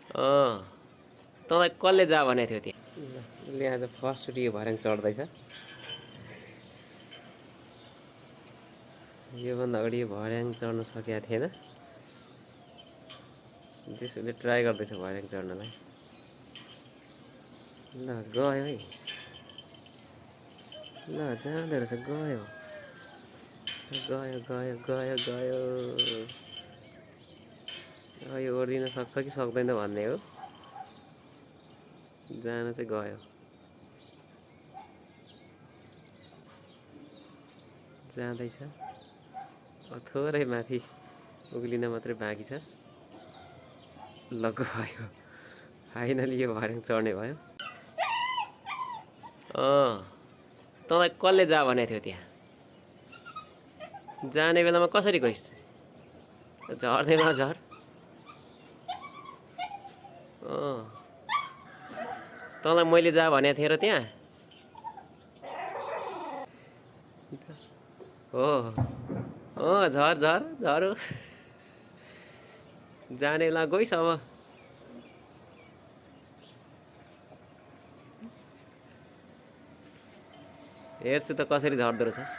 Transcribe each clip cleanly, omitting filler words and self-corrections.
अँ तँलाई कसले जा भनेको थियो त्यहाँ? उसले आज फर्स्टचोटि यो भर्याङ चढ्दैछ। योभन्दा अगाडि यो भर्याङ चढ्न सकेको थिएन। त्यसैले ट्राई गर्दैछ भर्याङ चढ्नलाई। ल गयो है। ल जाँदो रहेछ, गयो गयो गयो गयो गयो। यो ओर्लिन सक्छ कि सक्दैन भन्ने हो। जान चाहिँ गयो। जाँदैछ। थोरै माथि उक्लिन मात्रै बाँकी छ। ल गयो। फाइनली यो भर्याङ चढ्ने भयो। तँलाई कसले जा भनेको थियो त्यहाँ? जाने बेलामा कसरी गइस्? झर्दैमा झर। तँलाई मैले जा भनेको थिएँ र त्यहाँ? हो झर झर झर। जाने बेला गइस् अब। हेर्छु त कसरी झर्दो रहेछस्।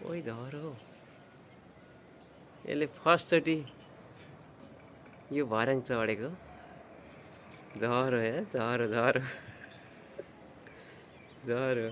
ओइ झर हो। यसले फर्स्टचोटि यो भर्याङ चढेको। झर हो, झर झर झर हो।